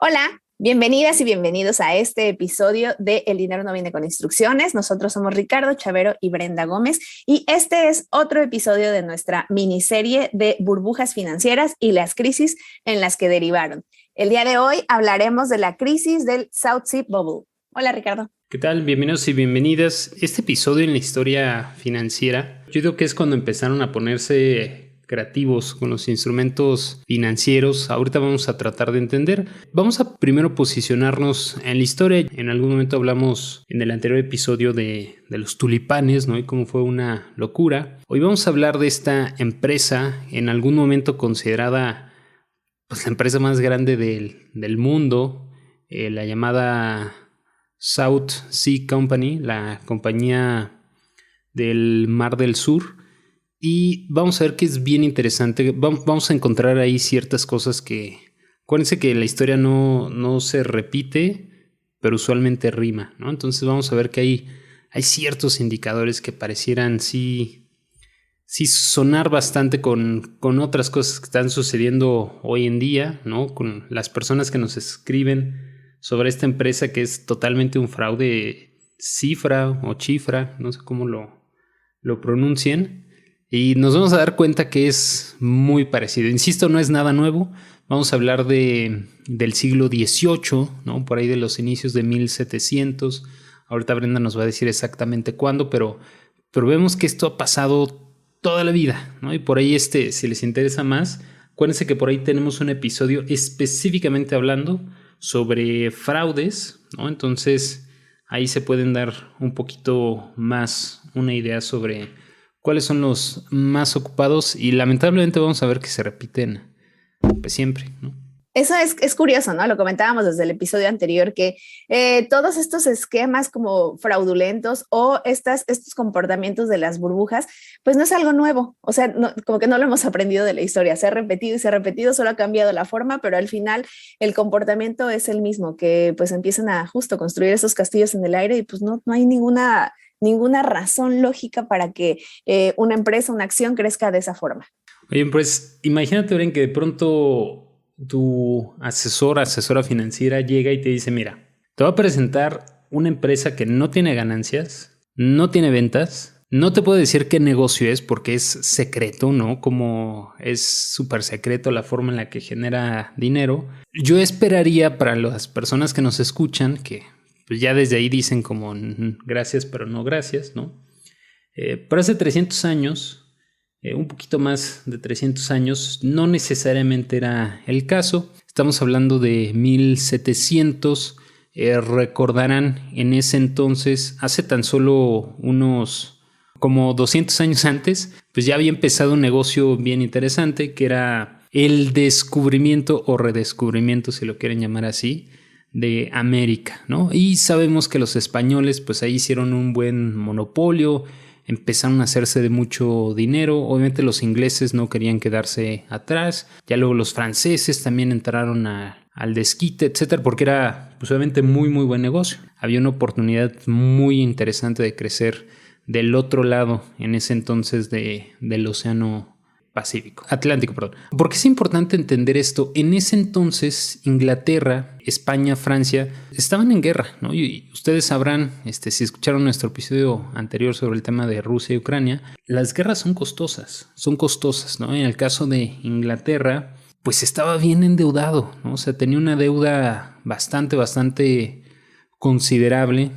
Hola, bienvenidas y bienvenidos a este episodio de El dinero no viene con instrucciones. Nosotros somos Ricardo Chavero y Brenda Gómez y este es otro episodio de nuestra miniserie de burbujas financieras y las crisis en las que derivaron. El día de hoy hablaremos de la crisis del South Sea Bubble. Hola, Ricardo. ¿Qué tal? Bienvenidos y bienvenidas. Este episodio en la historia financiera, yo digo que es cuando empezaron a ponerse creativos con los instrumentos financieros. Ahorita vamos a tratar de entender. Vamos a primero posicionarnos en la historia. En algún momento hablamos en el anterior episodio de los tulipanes, ¿no? Y cómo fue una locura. Hoy vamos a hablar de esta empresa, en algún momento considerada pues, la empresa más grande del mundo, la llamada South Sea Company, la compañía del Mar del Sur. Y vamos a ver que es bien interesante. Vamos a encontrar ahí ciertas cosas que... Acuérdense que la historia no se repite, pero usualmente rima, ¿no? Entonces vamos a ver que hay ciertos indicadores que parecieran sí sonar bastante con otras cosas que están sucediendo hoy en día, ¿no? Con las personas que nos escriben sobre esta empresa que es totalmente un fraude cifra o chifra, no sé cómo lo pronuncien. Y nos vamos a dar cuenta que es muy parecido. Insisto, no es nada nuevo. Vamos a hablar del siglo XVIII, ¿no? Por ahí de los inicios de 1700. Ahorita Brenda nos va a decir exactamente cuándo, pero vemos que esto ha pasado toda la vida, ¿no? Y por ahí si les interesa más, acuérdense que por ahí tenemos un episodio específicamente hablando sobre fraudes, ¿no? Entonces ahí se pueden dar un poquito más una idea sobre cuáles son los más ocupados y lamentablemente vamos a ver que se repiten pues siempre, ¿no? Eso es curioso, ¿no? Lo comentábamos desde el episodio anterior que todos estos esquemas como fraudulentos o estos comportamientos de las burbujas, pues no es algo nuevo. O sea, como que no lo hemos aprendido de la historia. Se ha repetido y se ha repetido, solo ha cambiado la forma, pero al final el comportamiento es el mismo, que pues empiezan a justo construir esos castillos en el aire y pues no hay ninguna razón lógica para que una empresa, una acción crezca de esa forma. Oye, pues imagínate, Oren, que de pronto tu asesora financiera llega y te dice, mira, te voy a presentar una empresa que no tiene ganancias, no tiene ventas, no te puedo decir qué negocio es porque es secreto, ¿no? Como es súper secreto la forma en la que genera dinero. Yo esperaría para las personas que nos escuchan que pues ya desde ahí dicen como gracias pero no gracias, ¿no? Pero hace 300 años... un poquito más de 300 años, no necesariamente era el caso. Estamos hablando de 1700. Recordarán en ese entonces, hace tan solo unos como 200 años antes, pues ya había empezado un negocio bien interesante que era el descubrimiento o redescubrimiento, si lo quieren llamar así, de América, ¿no? Y sabemos que los españoles pues ahí hicieron un buen monopolio, empezaron a hacerse de mucho dinero. Obviamente los ingleses no querían quedarse atrás. Ya luego los franceses también entraron al desquite, etcétera, porque era pues, obviamente muy muy buen negocio. Había una oportunidad muy interesante de crecer del otro lado en ese entonces del océano Atlántico, perdón. ¿Por qué es importante entender esto? En ese entonces Inglaterra, España, Francia estaban en guerra, ¿no? Y ustedes sabrán, si escucharon nuestro episodio anterior sobre el tema de Rusia y Ucrania, las guerras son costosas, ¿no? En el caso de Inglaterra, pues estaba bien endeudado, ¿no? O sea, tenía una deuda bastante considerable.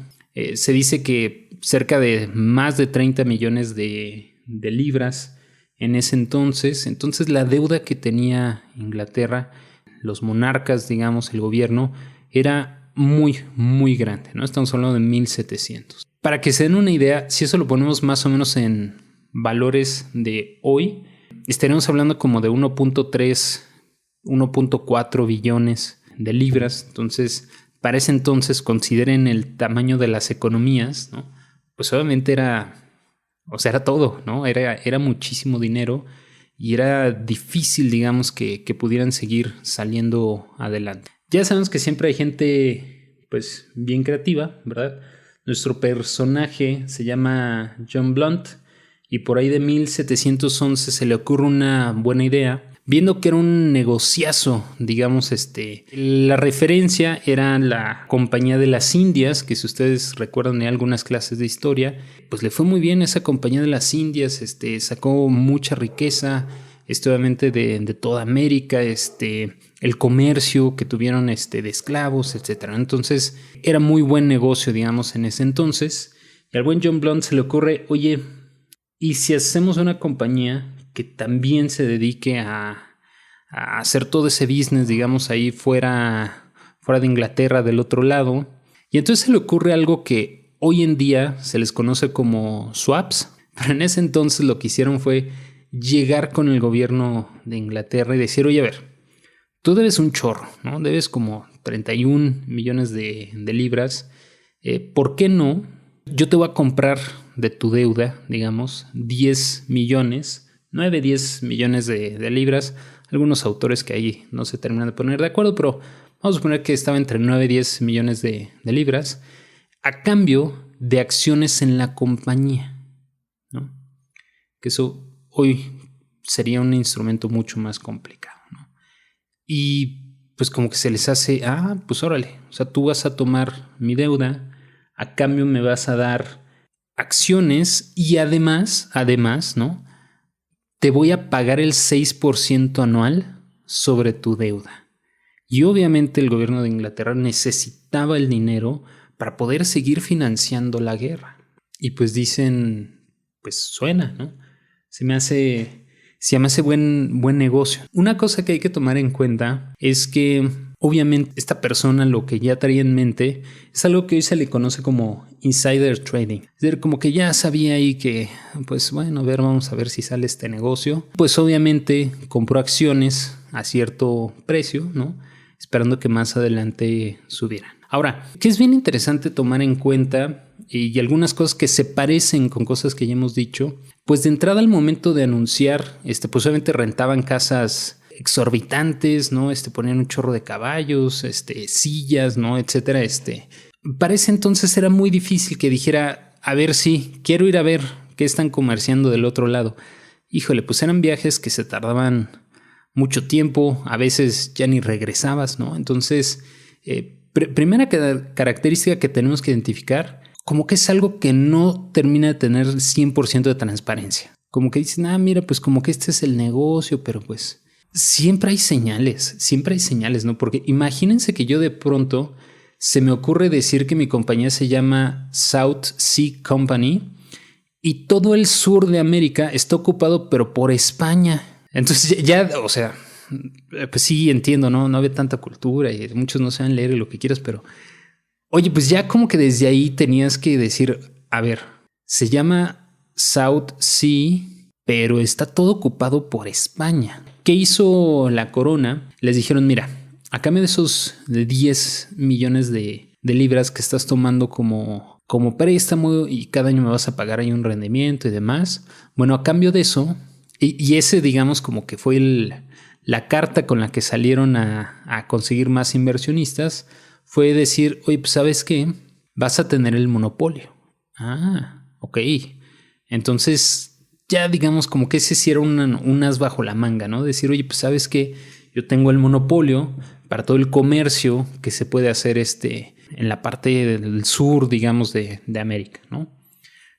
Se dice que cerca de más de 30 millones de libras en ese entonces la deuda que tenía Inglaterra, los monarcas, digamos, el gobierno, era muy, muy grande, ¿no? Estamos hablando de 1700. Para que se den una idea, si eso lo ponemos más o menos en valores de hoy, estaríamos hablando como de 1.3, 1.4 billones de libras. Entonces, para ese entonces, consideren el tamaño de las economías, ¿no? Pues obviamente era todo, ¿no? Era muchísimo dinero y era difícil, digamos, que pudieran seguir saliendo adelante. Ya sabemos que siempre hay gente, pues, bien creativa, ¿verdad? Nuestro personaje se llama John Blunt y por ahí de 1711 se le ocurre una buena idea. viendo que era un negociazo, digamos, la referencia era la Compañía de las Indias, que si ustedes recuerdan en algunas clases de historia, pues le fue muy bien a esa Compañía de las Indias, sacó mucha riqueza, obviamente de toda América, el comercio que tuvieron de esclavos, etcétera. Entonces era muy buen negocio, digamos, en ese entonces. Y al buen John Blunt se le ocurre, oye, ¿y si hacemos una compañía que también se dedique a hacer todo ese business, digamos, ahí fuera de Inglaterra, del otro lado? Y entonces se le ocurre algo que hoy en día se les conoce como swaps, pero en ese entonces lo que hicieron fue llegar con el gobierno de Inglaterra y decir, oye, a ver, tú debes un chorro, ¿no? Debes como 31 millones de libras. ¿Por qué no? Yo te voy a comprar de tu deuda, digamos, 10 millones, 9, 10 millones de libras. Algunos autores que ahí no se terminan de poner de acuerdo, pero vamos a suponer que estaba entre 9 y 10 millones de libras a cambio de acciones en la compañía, ¿no? Que eso hoy sería un instrumento mucho más complicado, ¿no? Y pues como que se les hace, pues órale, o sea, tú vas a tomar mi deuda, a cambio me vas a dar acciones y además, ¿no? Te voy a pagar el 6% anual sobre tu deuda. Y obviamente el gobierno de Inglaterra necesitaba el dinero para poder seguir financiando la guerra. Y pues dicen, pues suena, ¿no? Se me hace buen negocio. Una cosa que hay que tomar en cuenta es que obviamente esta persona lo que ya traía en mente es algo que hoy se le conoce como insider trading. Es decir, como que ya sabía ahí que, pues bueno, vamos a ver si sale este negocio. Pues obviamente compró acciones a cierto precio, ¿no? Esperando que más adelante subieran. Ahora, que es bien interesante tomar en cuenta y algunas cosas que se parecen con cosas que ya hemos dicho, pues de entrada al momento de anunciar, pues obviamente rentaban casas exorbitantes, ¿no? Ponían un chorro de caballos, sillas, ¿no? Etcétera, Para ese entonces era muy difícil que dijera, a ver, sí, quiero ir a ver qué están comerciando del otro lado. Híjole, pues eran viajes que se tardaban mucho tiempo, a veces ya ni regresabas, ¿no? Entonces, primera característica que tenemos que identificar, como que es algo que no termina de tener 100% de transparencia. Como que dicen, mira, pues como que este es el negocio, pero pues siempre hay señales, ¿no? Porque imagínense que yo de pronto se me ocurre decir que mi compañía se llama South Sea Company y todo el sur de América está ocupado, pero por España. Entonces ya, o sea, pues sí, entiendo, ¿no? No había tanta cultura y muchos no saben leer lo que quieras, pero oye, pues ya como que desde ahí tenías que decir, a ver, se llama South Sea, pero está todo ocupado por España. ¿Qué hizo la corona? Les dijeron, mira, a cambio de esos de 10 millones de libras que estás tomando como préstamo y cada año me vas a pagar ahí un rendimiento y demás. Bueno, a cambio de eso, y ese digamos como que fue la carta con la que salieron a conseguir más inversionistas, fue decir, oye, pues ¿sabes qué? Vas a tener el monopolio. Ok. Entonces ya digamos como que ese sí era un as bajo la manga, ¿no? Decir, oye, pues ¿sabes qué? Yo tengo el monopolio para todo el comercio que se puede hacer en la parte del sur, digamos, de América, ¿no?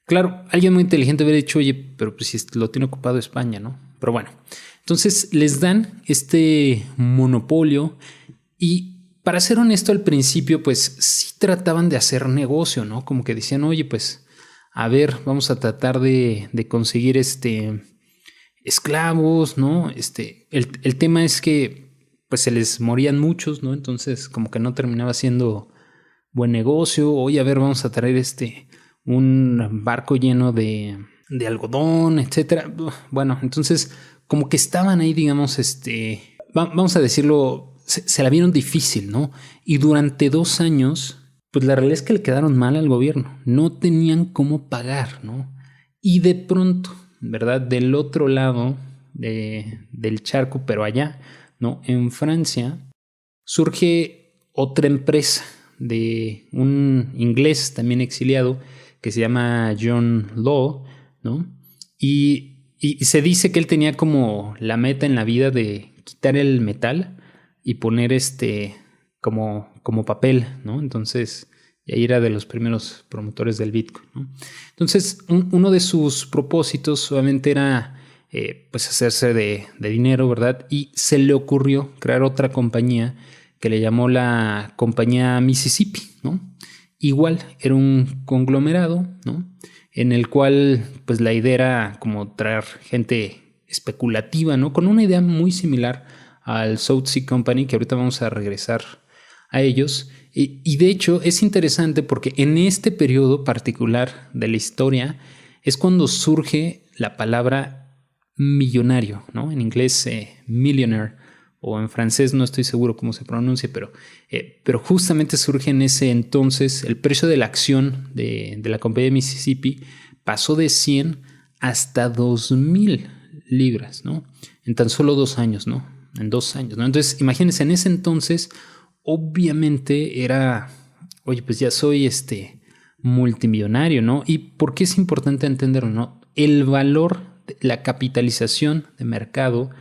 Claro, alguien muy inteligente hubiera dicho, oye, pero pues si lo tiene ocupado España, ¿no? Pero bueno, entonces les dan este monopolio y para ser honesto al principio, pues sí trataban de hacer negocio, ¿no? Como que decían, oye, pues a ver, vamos a tratar de conseguir esclavos, ¿no? El tema es que pues se les morían muchos, ¿no? Entonces como que no terminaba siendo buen negocio. Oye, a ver, vamos a traer un barco lleno de algodón, etcétera. Bueno, entonces como que estaban ahí, digamos, vamos a decirlo, se la vieron difícil, ¿no? Y durante 2 años, pues la realidad es que le quedaron mal al gobierno. No tenían cómo pagar, ¿no? Y de pronto, ¿verdad? Del otro lado del charco, pero allá, ¿no? En Francia, surge otra empresa de un inglés también exiliado que se llama John Law, ¿no? Y Y se dice que él tenía como la meta en la vida de quitar el metal y poner como papel, ¿no? Entonces, y ahí era de los primeros promotores del Bitcoin, ¿no? Entonces, uno de sus propósitos obviamente era pues hacerse de dinero, ¿verdad? Y se le ocurrió crear otra compañía que le llamó la compañía Mississippi, ¿no? Igual, era un conglomerado, ¿no? En el cual pues la idea era como traer gente especulativa, ¿no? Con una idea muy similar al South Sea Company, que ahorita vamos a regresar a ellos. Y de hecho es interesante porque en este periodo particular de la historia es cuando surge la palabra millonario, ¿no? En inglés millionaire, o en francés no estoy seguro cómo se pronuncia, pero justamente surge en ese entonces. El precio de la acción de la compañía de Mississippi pasó de 100 hasta 2,000 libras, ¿no? En tan solo 2 años, ¿no? En 2 años, ¿no? Entonces, imagínense, en ese entonces, obviamente era, oye, pues ya soy multimillonario, ¿no? ¿Y por qué es importante entenderlo, no? El valor, la capitalización de mercado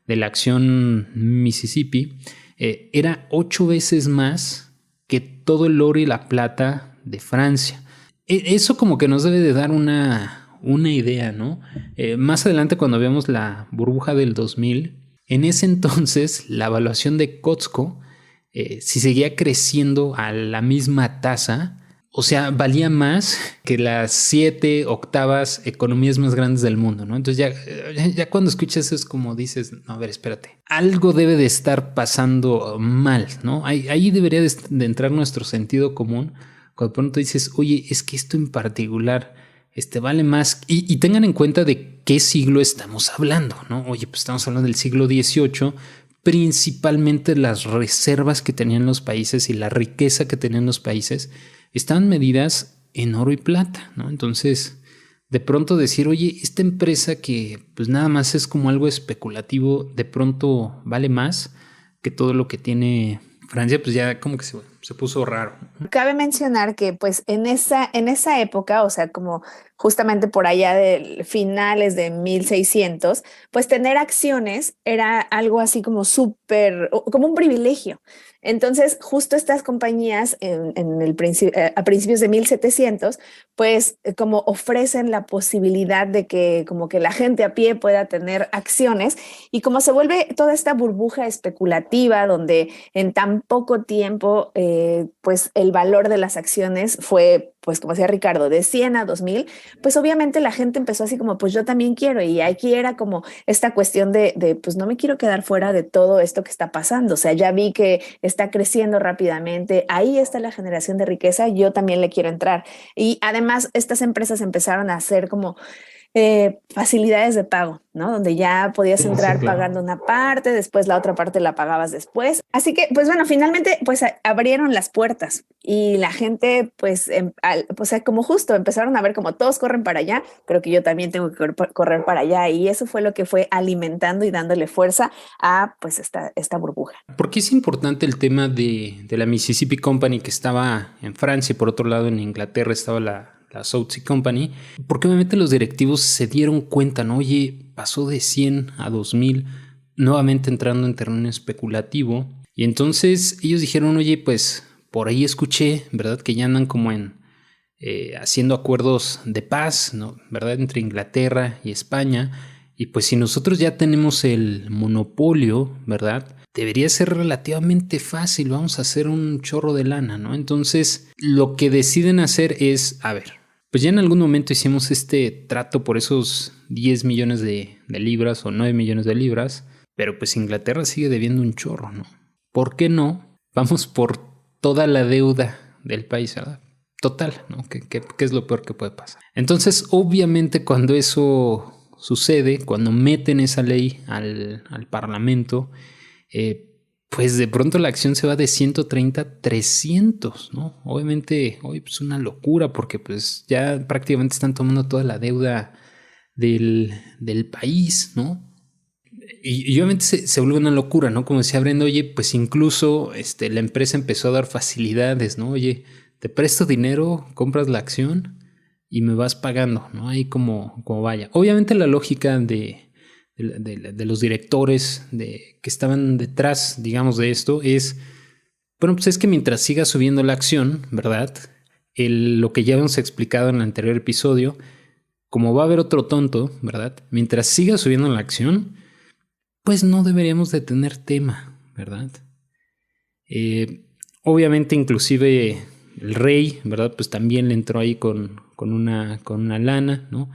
de la acción Mississippi era 8 veces más que todo el oro y la plata de Francia. Eso como que nos debe de dar una idea, ¿no? Más adelante, cuando veamos la burbuja del 2000, en ese entonces la evaluación de Costco, si seguía creciendo a la misma tasa, o sea, valía más que las 7 octavas economías más grandes del mundo, ¿no? Entonces ya cuando escuchas eso es como dices, no, a ver, espérate, algo debe de estar pasando mal, ¿no? Ahí debería de entrar nuestro sentido común, cuando de pronto dices, oye, es que esto en particular vale más. Y tengan en cuenta de qué siglo estamos hablando, ¿no? Oye, pues estamos hablando del siglo XVIII, principalmente las reservas que tenían los países y la riqueza que tenían los países estaban medidas en oro y plata, ¿no? Entonces, de pronto decir, oye, esta empresa que pues nada más es como algo especulativo, de pronto vale más que todo lo que tiene Francia, pues ya como que se puso raro. Cabe mencionar que pues en esa época, o sea, como justamente por allá de finales de 1600, pues tener acciones era algo así como súper, como un privilegio. Entonces, justo estas compañías a principios de 1700, pues como ofrecen la posibilidad de que como que la gente a pie pueda tener acciones, y como se vuelve toda esta burbuja especulativa donde en tan poco tiempo pues el valor de las acciones fue, pues como decía Ricardo, de 100 a 2,000, pues obviamente la gente empezó así como, pues yo también quiero, y aquí era como esta cuestión de pues no me quiero quedar fuera de todo esto que está pasando, o sea, ya vi que está creciendo rápidamente, ahí está la generación de riqueza, yo también le quiero entrar. Y además estas empresas empezaron a hacer como facilidades de pago, ¿no? Donde ya podías entrar, sí, claro, pagando una parte, después la otra parte la pagabas después. Así que, pues bueno, finalmente, pues abrieron las puertas y la gente, pues, como justo empezaron a ver como todos corren para allá, creo que yo también tengo que correr para allá, y eso fue lo que fue alimentando y dándole fuerza a, pues, esta burbuja. ¿Por qué es importante el tema de la Mississippi Company, que estaba en Francia y por otro lado en Inglaterra estaba la South Sea Company? Porque obviamente los directivos se dieron cuenta, ¿no? Oye, pasó de 100 a 2,000, nuevamente entrando en terreno especulativo. Y entonces ellos dijeron, oye, pues por ahí escuché, ¿verdad? Que ya andan como haciendo acuerdos de paz, ¿no? ¿Verdad? Entre Inglaterra y España. Y pues si nosotros ya tenemos el monopolio, ¿verdad? Debería ser relativamente fácil, vamos a hacer un chorro de lana, ¿no? Entonces lo que deciden hacer es, a ver, pues ya en algún momento hicimos este trato por esos 10 millones de libras o 9 millones de libras, pero pues Inglaterra sigue debiendo un chorro, ¿no? ¿Por qué no? Vamos por toda la deuda del país, ¿verdad? Total, ¿no? ¿Qué es lo peor que puede pasar? Entonces, obviamente, cuando eso sucede, cuando meten esa ley al Parlamento, pues de pronto la acción se va de 130 a 300, ¿no? Obviamente, hoy pues una locura, porque pues ya prácticamente están tomando toda la deuda del país, ¿no? Y obviamente se vuelve una locura, ¿no? Como decía Brenda, oye, pues incluso la empresa empezó a dar facilidades, ¿no? Oye, te presto dinero, compras la acción y me vas pagando, ¿no? Ahí como vaya. Obviamente la lógica de los directores que estaban detrás, digamos, de esto es, bueno, pues es que mientras siga subiendo la acción, ¿verdad? Lo que ya hemos explicado en el anterior episodio, como va a haber otro tonto, ¿verdad? Mientras siga subiendo la acción, pues no deberíamos de tener tema, ¿verdad? Obviamente inclusive el rey, ¿verdad? Pues también le entró ahí con una lana, ¿no?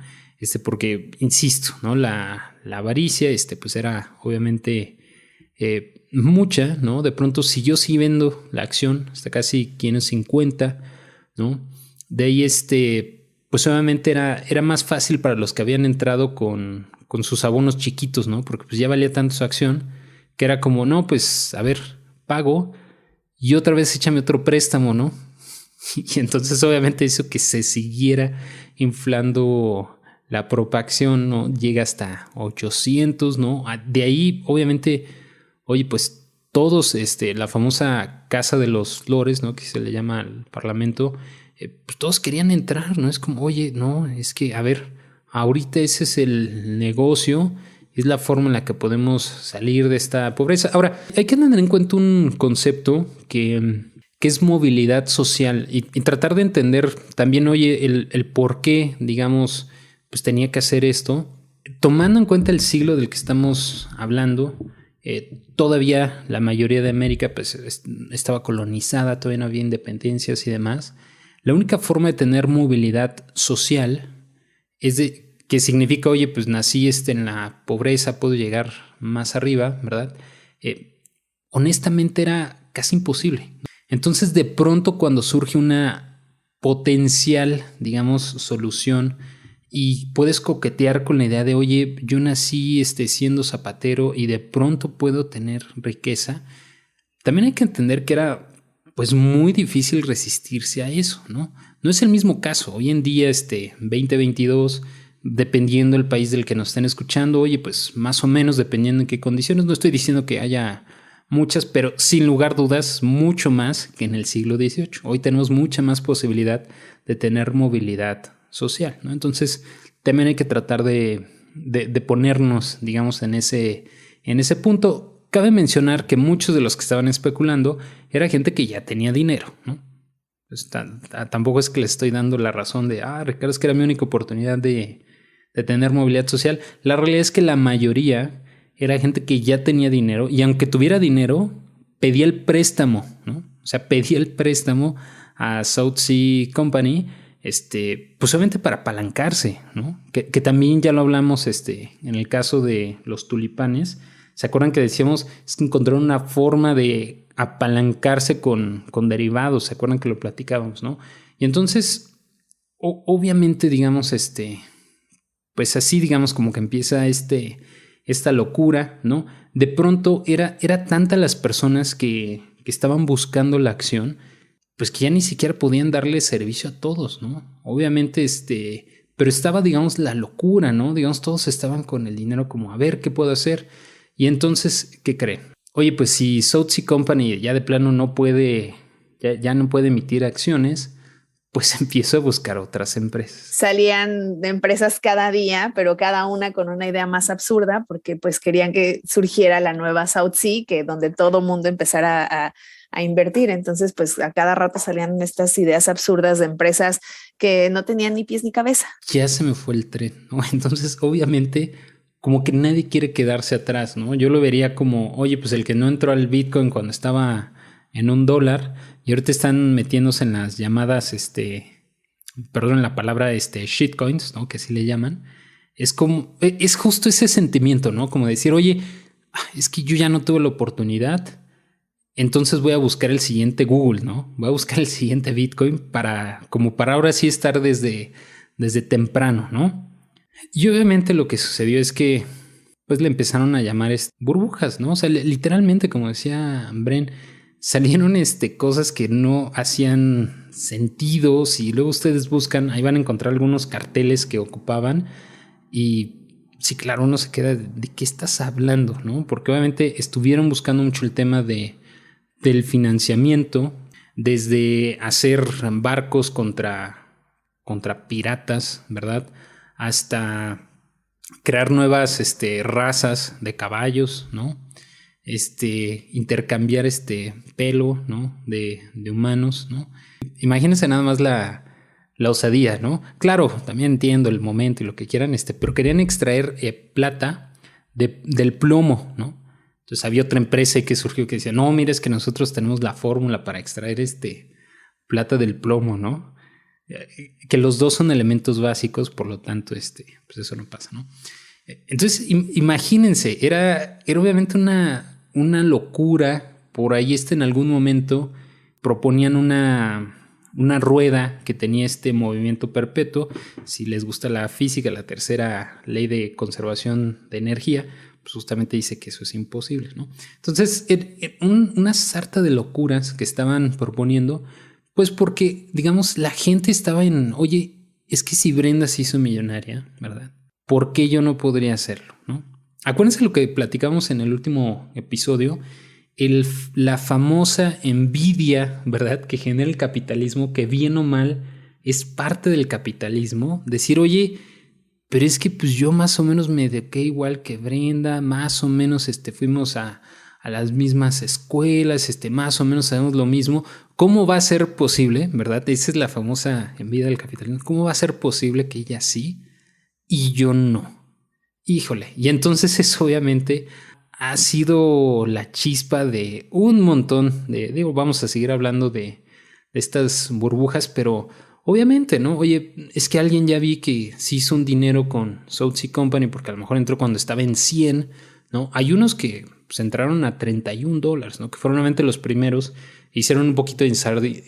Porque, insisto, ¿no? La avaricia, pues era obviamente mucha, ¿no? De pronto siguió viendo la acción hasta casi 50, ¿no? De ahí, pues obviamente era más fácil para los que habían entrado con sus abonos chiquitos, ¿no? Porque pues ya valía tanto su acción que era como, no, pues a ver, pago y otra vez échame otro préstamo, ¿no? Y entonces obviamente hizo que se siguiera inflando la propacción, ¿no? Llega hasta 800, ¿no? De ahí, obviamente, oye, pues todos, la famosa Casa de los Lores, ¿no? Que se le llama al Parlamento, pues todos querían entrar, ¿no? Es como, oye, no, es que, a ver, ahorita ese es el negocio, es la forma en la que podemos salir de esta pobreza. Ahora, hay que tener en cuenta un concepto que es movilidad social y tratar de entender también, oye, el por qué, digamos, pues tenía que hacer esto, tomando en cuenta el siglo del que estamos hablando. Todavía la mayoría de América pues estaba colonizada, todavía no había independencias y demás. La única forma de tener movilidad social es que significa, oye, pues nací en la pobreza, puedo llegar más arriba, ¿verdad? Honestamente era casi imposible. Entonces, de pronto, cuando surge una potencial, digamos, solución y puedes coquetear con la idea de, oye, yo nací siendo zapatero y de pronto puedo tener riqueza, también hay que entender que era pues muy difícil resistirse a eso, ¿no? No es el mismo caso. Hoy en día, 2022, dependiendo del país del que nos estén escuchando, oye, pues más o menos dependiendo en qué condiciones, no estoy diciendo que haya muchas, pero sin lugar a dudas, mucho más que en el siglo XVIII. Hoy tenemos mucha más posibilidad de tener movilidad social, ¿no? Entonces, también hay que tratar de ponernos, digamos, en ese punto. Cabe mencionar que muchos de los que estaban especulando era gente que ya tenía dinero, ¿no? Pues, tampoco es que le estoy dando la razón de, Ricardo, es que era mi única oportunidad de tener movilidad social. La realidad es que la mayoría era gente que ya tenía dinero y aunque tuviera dinero, pedía el préstamo, ¿no? O sea, pedía el préstamo a South Sea Company, pues obviamente para apalancarse, ¿no? Que también ya lo hablamos en el caso de los tulipanes. ¿Se acuerdan que decíamos es que encontraron una forma de apalancarse con derivados? ¿Se acuerdan que lo platicábamos, no? Y entonces, obviamente, digamos, pues así, digamos, como que empieza esta locura, ¿no? De pronto era tanta las personas que estaban buscando la acción, pues que ya ni siquiera podían darle servicio a todos, ¿no? Obviamente, pero estaba, digamos, la locura, ¿no? Digamos, todos estaban con el dinero como, a ver, ¿qué puedo hacer? Y entonces, ¿qué cree? Oye, pues si South Sea Company ya de plano no puede, ya no puede emitir acciones, pues empiezo a buscar otras empresas. Salían de empresas cada día, pero cada una con una idea más absurda, porque pues querían que surgiera la nueva South Sea, que donde todo mundo empezara a invertir. Entonces, pues a cada rato salían estas ideas absurdas de empresas que no tenían ni pies ni cabeza. Ya se me fue el tren, ¿no? Entonces, obviamente, como que nadie quiere quedarse atrás, ¿no? Yo lo vería como, oye, pues el que no entró al Bitcoin cuando estaba en $1 y ahorita están metiéndose en las llamadas, perdón la palabra, shitcoins, ¿no? Que así le llaman. Es como, es justo ese sentimiento, ¿no? Como decir, oye, es que yo ya no tuve la oportunidad, entonces voy a buscar el siguiente Google, ¿no? Voy a buscar el siguiente Bitcoin para ahora sí estar desde temprano, ¿no? Y obviamente lo que sucedió es que pues le empezaron a llamar burbujas, ¿no? O sea, literalmente, como decía Bren, salieron cosas que no hacían sentido. Si luego ustedes buscan, ahí van a encontrar algunos carteles que ocupaban y sí, claro, uno se queda de qué estás hablando, ¿no? Porque obviamente estuvieron buscando mucho el tema del financiamiento, desde hacer barcos contra contra piratas, ¿verdad? Hasta crear nuevas razas de caballos, ¿no? Intercambiar pelo, ¿no? De humanos, ¿no? Imagínense nada más la osadía, ¿no? Claro, también entiendo el momento y lo que quieran, pero querían extraer plata del plomo, ¿no? Entonces había otra empresa que surgió que decía, no, mira, es que nosotros tenemos la fórmula para extraer plata del plomo, ¿no? Que los dos son elementos básicos, por lo tanto, pues eso no pasa, ¿no? Entonces, imagínense, era obviamente una locura. Por ahí en algún momento proponían una rueda que tenía movimiento perpetuo. Si les gusta la física, la tercera ley de conservación de energía, pues justamente dice que eso es imposible, ¿no? Entonces, una sarta de locuras que estaban proponiendo, pues porque, digamos, la gente estaba oye, es que si Brenda se hizo millonaria, ¿verdad? ¿Por qué yo no podría hacerlo, no? Acuérdense lo que platicamos en el último episodio, la famosa envidia, ¿verdad?, que genera el capitalismo, que bien o mal es parte del capitalismo. Decir, oye, pero es que pues yo más o menos me eduqué igual que Brenda, más o menos fuimos a las mismas escuelas, más o menos sabemos lo mismo. ¿Cómo va a ser posible, verdad? Esa es la famosa envidia del capitalismo. ¿Cómo va a ser posible que ella sí y yo no? Híjole. Y entonces eso obviamente ha sido la chispa de un montón vamos a seguir hablando de estas burbujas, pero obviamente, ¿no? Oye, es que alguien ya vi que se hizo un dinero con Southsea Company porque a lo mejor entró cuando estaba en 100, ¿no? Hay unos que pues, entraron a $31, ¿no? Que fueron realmente los primeros, hicieron un poquito de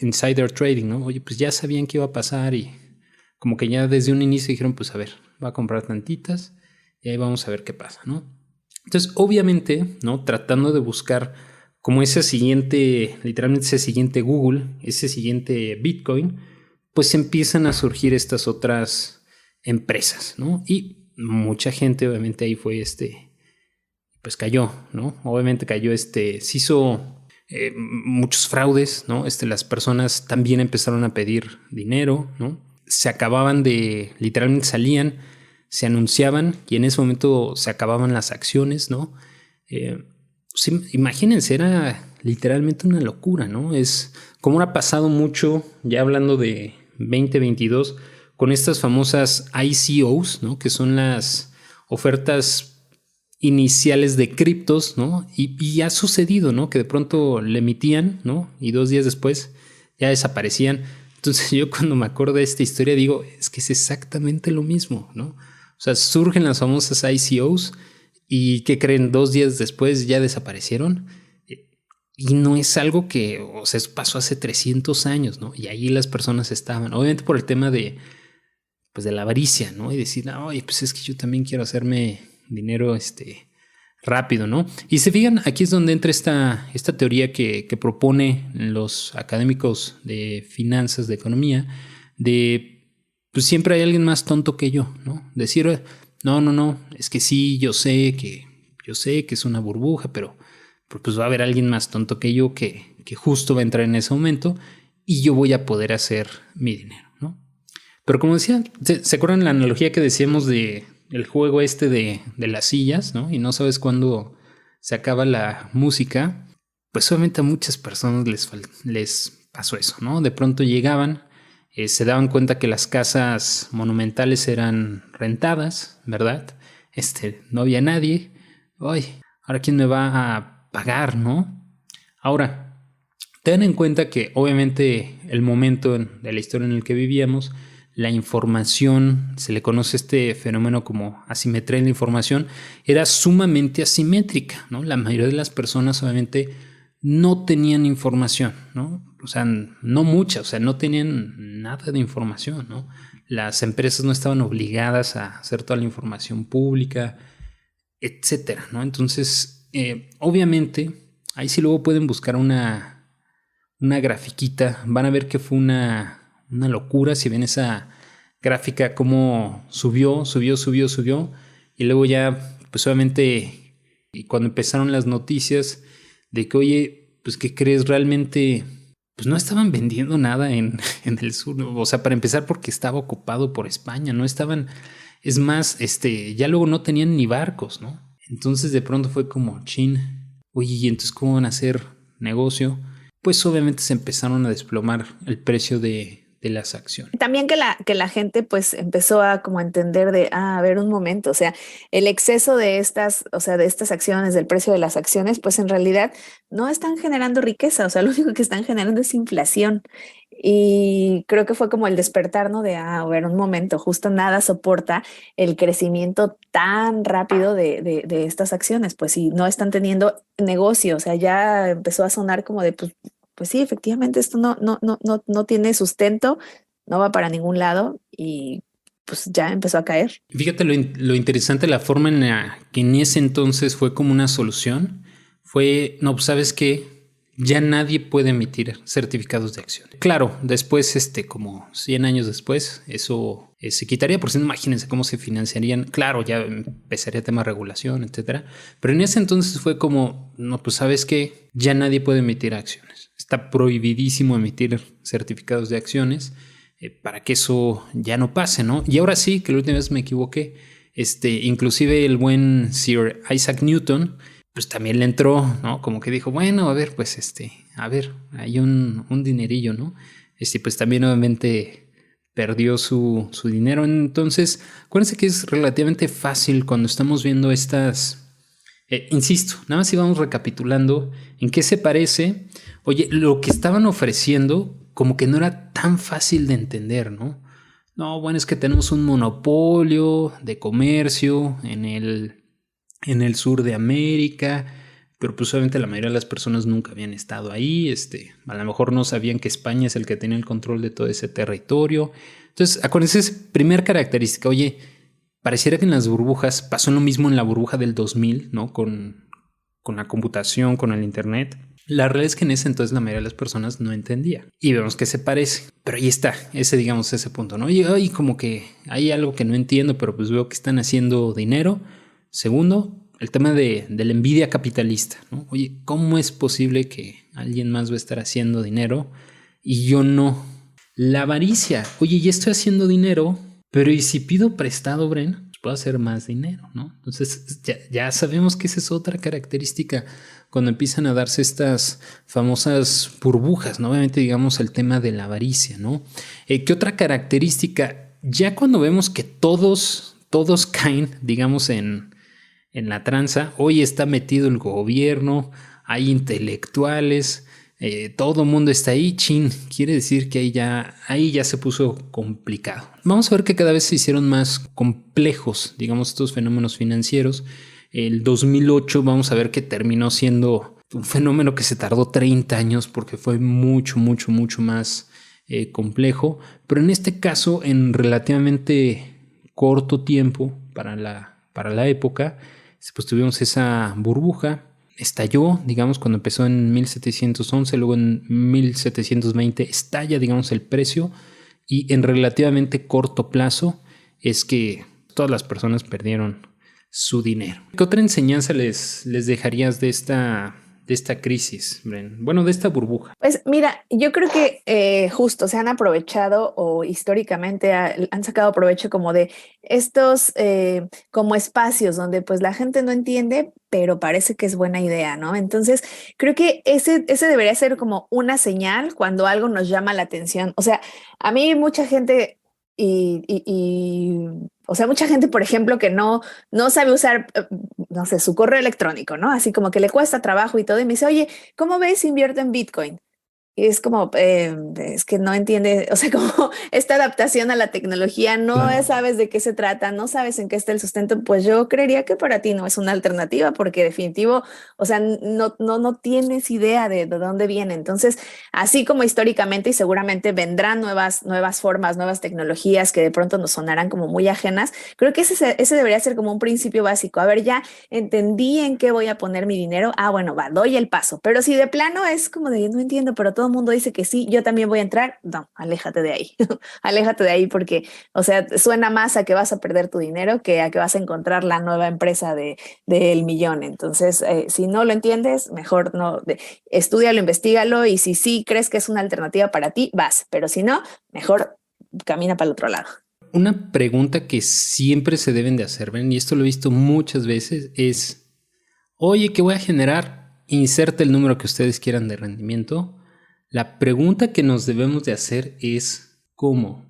insider trading, ¿no? Oye, pues ya sabían qué iba a pasar y como que ya desde un inicio dijeron, pues a ver, va a comprar tantitas y ahí vamos a ver qué pasa, ¿no? Entonces, obviamente, ¿no? Tratando de buscar como literalmente ese siguiente Google, ese siguiente Bitcoin, pues empiezan a surgir estas otras empresas, ¿no? Y mucha gente, obviamente, ahí fue pues cayó, ¿no? Obviamente cayó, se hizo muchos fraudes, ¿no? Las personas también empezaron a pedir dinero, ¿no? Se acababan literalmente salían, se anunciaban y en ese momento se acababan las acciones, ¿no? Sí, imagínense, era literalmente una locura, ¿no? Es como ha pasado mucho, ya hablando de 2022, con estas famosas ICOs, ¿no? Que son las ofertas iniciales de criptos, ¿no? Y ha sucedido, ¿no? Que de pronto le emitían, ¿no? Y 2 días después ya desaparecían. Entonces yo cuando me acuerdo de esta historia digo, es que es exactamente lo mismo, ¿no? O sea, surgen las famosas ICOs y ¿qué creen? 2 días después ya desaparecieron. Y no es algo que, o sea, pasó hace 300 años, ¿no? Y ahí las personas estaban, obviamente por el tema de la avaricia, ¿no? Y decir, oye, pues es que yo también quiero hacerme dinero rápido, ¿no? Y se fijan, aquí es donde entra esta teoría que propone los académicos de finanzas, de economía, pues siempre hay alguien más tonto que yo, ¿no? Decir, no, es que sí, yo sé que es una burbuja, pero pues va a haber alguien más tonto que yo que justo va a entrar en ese momento y yo voy a poder hacer mi dinero, ¿no? Pero como decía, ¿se acuerdan la analogía que decíamos de el juego de las sillas, ¿no? Y no sabes cuándo se acaba la música. Pues obviamente a muchas personas les pasó eso, ¿no? De pronto llegaban, se daban cuenta que las casas monumentales eran rentadas, ¿verdad? No había nadie. Ay, ¿ahora quién me va a pagar, no? Ahora, ten en cuenta que obviamente el momento de la historia en el que vivíamos, la información, se le conoce este fenómeno como asimetría en la información, era sumamente asimétrica, ¿no? La mayoría de las personas obviamente no tenían información, ¿no? O sea, no mucha, o sea, no tenían nada de información, ¿no? Las empresas no estaban obligadas a hacer toda la información pública, etcétera, ¿no? Entonces, obviamente, ahí sí luego pueden buscar una grafiquita, van a ver que fue una locura. Si ven esa gráfica, cómo subió, y luego ya, pues obviamente, y cuando empezaron las noticias de que, oye, pues ¿qué crees? Realmente pues no estaban vendiendo nada en el sur. O sea, para empezar, porque estaba ocupado por España, no estaban, es más, ya luego no tenían ni barcos, ¿no? Entonces de pronto fue como, chin, oye, ¿y entonces cómo van a hacer negocio? Pues obviamente se empezaron a desplomar el precio de las acciones. También que la gente pues empezó a como entender de, a ver un momento, o sea, el exceso de estas, o sea, de estas acciones, del precio de las acciones, pues en realidad no están generando riqueza, o sea, lo único que están generando es inflación. Y creo que fue como el despertar, ¿no? De, a ver, un momento, justo nada soporta el crecimiento tan rápido de estas acciones, pues si no están teniendo negocio, o sea, ya empezó a sonar como de, pues sí, efectivamente, esto no tiene sustento, no va para ningún lado y pues ya empezó a caer. Fíjate lo interesante, la forma en la que en ese entonces fue como una solución, fue, no, pues sabes que ya nadie puede emitir certificados de acción. Claro, después, como 100 años después, eso se quitaría, por si no, imagínense cómo se financiarían. Claro, ya empezaría tema de regulación, etcétera. Pero en ese entonces fue como, no, pues sabes que ya nadie puede emitir acciones. Está prohibidísimo emitir certificados de acciones para que eso ya no pase, ¿no? Y ahora sí, que la última vez me equivoqué, inclusive el buen Sir Isaac Newton, pues también le entró, ¿no? Como que dijo, bueno, a ver, pues a ver, hay un dinerillo, ¿no? Pues también obviamente perdió su dinero. Entonces, acuérdense que es relativamente fácil cuando estamos viendo estas, insisto, nada más íbamos recapitulando en qué se parece. Oye, lo que estaban ofreciendo como que no era tan fácil de entender, ¿no? No, bueno, es que tenemos un monopolio de comercio en el sur de América, pero pues obviamente la mayoría de las personas nunca habían estado ahí, a lo mejor no sabían que España es el que tenía el control de todo ese territorio. Entonces, acuérdense, primera característica, oye, pareciera que en las burbujas pasó lo mismo en la burbuja del 2000, ¿no? Con la computación, con el internet. La realidad es que en ese entonces la mayoría de las personas no entendía y vemos que se parece, pero ahí está, ese punto, ¿no? Y como que hay algo que no entiendo, pero pues veo que están haciendo dinero. Segundo, el tema de la envidia capitalista, ¿no? Oye, ¿cómo es posible que alguien más va a estar haciendo dinero y yo no? La avaricia, oye, ya estoy haciendo dinero, pero ¿y si pido prestado, Bren? Pues puedo hacer más dinero, ¿no? Entonces ya sabemos que esa es otra característica cuando empiezan a darse estas famosas burbujas, ¿no? Obviamente digamos el tema de la avaricia, ¿no? ¿Qué otra característica? Ya cuando vemos que todos caen, digamos, en la tranza, hoy está metido el gobierno, hay intelectuales, todo el mundo está ahí, chin, quiere decir que ahí ya se puso complicado. Vamos a ver que cada vez se hicieron más complejos, digamos, estos fenómenos financieros. El 2008 vamos a ver que terminó siendo un fenómeno que se tardó 30 años porque fue mucho más complejo, pero en este caso en relativamente corto tiempo para la época, pues tuvimos esa burbuja, estalló, digamos, cuando empezó en 1711, luego en 1720 estalla, digamos, el precio y en relativamente corto plazo es que todas las personas perdieron su dinero. ¿Qué otra enseñanza les dejarías de esta crisis, Bren? Bueno, de esta burbuja. Pues mira, yo creo que justo se han aprovechado o históricamente han sacado provecho como de estos como espacios donde pues la gente no entiende, pero parece que es buena idea, ¿no? Entonces creo que ese debería ser como una señal cuando algo nos llama la atención. O sea, a mí mucha gente o sea, mucha gente, por ejemplo, que no sabe usar, no sé, su correo electrónico, ¿no? Así como que le cuesta trabajo y todo, y me dice, oye, ¿cómo ves si invierto en Bitcoin? Y es como, es que no entiende, o sea, como esta adaptación a la tecnología, no Claro. sabes de qué se trata, no sabes en qué está el sustento, pues yo creería que para ti no es una alternativa, porque definitivo, o sea, no tienes idea de dónde viene. Entonces, así como históricamente y seguramente vendrán nuevas formas, nuevas tecnologías que de pronto nos sonarán como muy ajenas, creo que ese debería ser como un principio básico. A ver, ya entendí en qué voy a poner mi dinero, bueno, va, doy el paso, pero si de plano es como de no entiendo, pero todo todo el mundo dice que sí, yo también voy a entrar. No, aléjate de ahí, aléjate de ahí porque, o sea, suena más a que vas a perder tu dinero que a que vas a encontrar la nueva empresa del millón. Entonces, si no lo entiendes, mejor no, estúdialo, investígalo y si sí crees que es una alternativa para ti, vas, pero si no, mejor camina para el otro lado. Una pregunta que siempre se deben de hacer, ¿ven? Y esto lo he visto muchas veces, es, oye, ¿qué voy a generar? Inserte el número que ustedes quieran de rendimiento. La pregunta que nos debemos de hacer es, ¿cómo?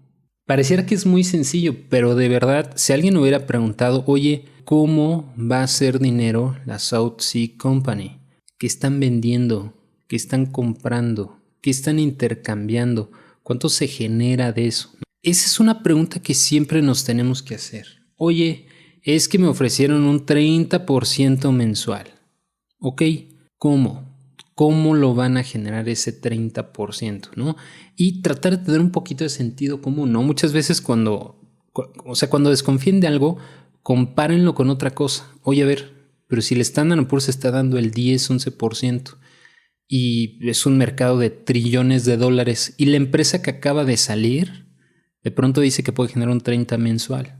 Pareciera que es muy sencillo, pero de verdad, si alguien hubiera preguntado, oye, ¿cómo va a hacer dinero la South Sea Company? ¿Qué están vendiendo? ¿Qué están comprando? ¿Qué están intercambiando? ¿Cuánto se genera de eso? Esa es una pregunta que siempre nos tenemos que hacer. Oye, es que me ofrecieron un 30% mensual. Ok, ¿cómo? ¿Cómo lo van a generar ese 30%? ¿No? Y tratar de tener un poquito de sentido común, ¿no? Muchas veces cuando desconfíen de algo, compárenlo con otra cosa. Oye, a ver, pero si el Standard & Poor's está dando el 10-11%, y es un mercado de trillones de dólares, y la empresa que acaba de salir de pronto dice que puede generar un 30 mensual.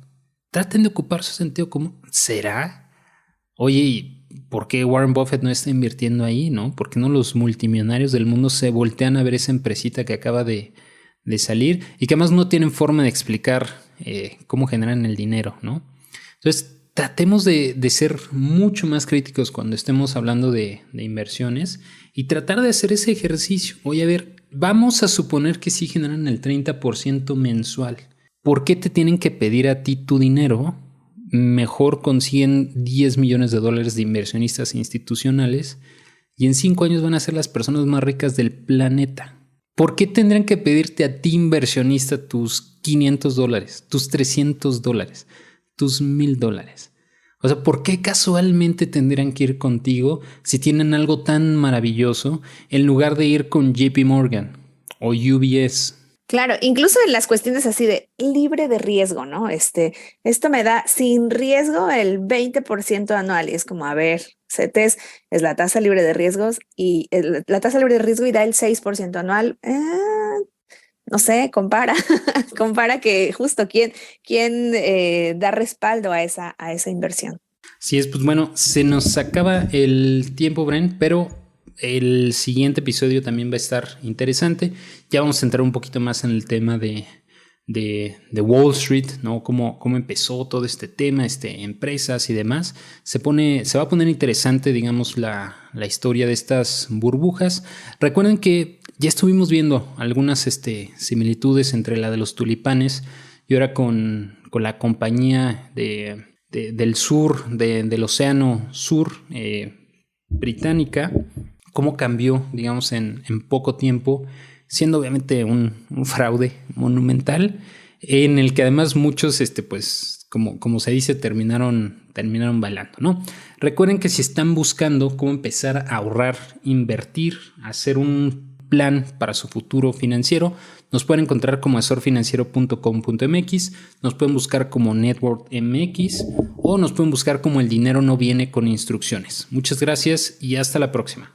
Traten de ocupar su sentido común. ¿Será? Oye, ¿y por qué Warren Buffett no está invirtiendo ahí, no? ¿Por qué no los multimillonarios del mundo se voltean a ver esa empresita que acaba de salir y que además no tienen forma de explicar cómo generan el dinero, ¿no? Entonces, tratemos de ser mucho más críticos cuando estemos hablando de inversiones y tratar de hacer ese ejercicio. Oye, a ver, vamos a suponer que sí generan el 30% mensual. ¿Por qué te tienen que pedir a ti tu dinero? Mejor consiguen 10 millones de dólares de inversionistas institucionales y en 5 años van a ser las personas más ricas del planeta. ¿Por qué tendrían que pedirte a ti, inversionista, tus $500, tus $300, tus $1,000? O sea, ¿por qué casualmente tendrían que ir contigo si tienen algo tan maravilloso en lugar de ir con JP Morgan o UBS? Claro, incluso en las cuestiones así de libre de riesgo, ¿no? Esto me da sin riesgo el 20% anual. Y es como, a ver, CETES es la tasa libre de riesgos y la tasa libre de riesgo y da el 6% anual. No sé, compara, compara que justo quién da respaldo a esa inversión. Sí, pues bueno, se nos acaba el tiempo, Bren, pero el siguiente episodio también va a estar interesante. Ya vamos a entrar un poquito más en el tema de Wall Street, ¿no? Cómo empezó todo este tema, empresas y demás. Se va a poner interesante, digamos, la historia de estas burbujas. Recuerden que ya estuvimos viendo algunas similitudes entre la de los tulipanes y ahora con la compañía del sur, del océano sur británica, cómo cambió, digamos, en poco tiempo, siendo obviamente un fraude monumental, en el que además muchos, pues, como se dice, terminaron bailando, ¿no? Recuerden que si están buscando cómo empezar a ahorrar, invertir, hacer un plan para su futuro financiero, nos pueden encontrar como asesorfinanciero.com.mx, nos pueden buscar como Network MX o nos pueden buscar como El Dinero No Viene con Instrucciones. Muchas gracias y hasta la próxima.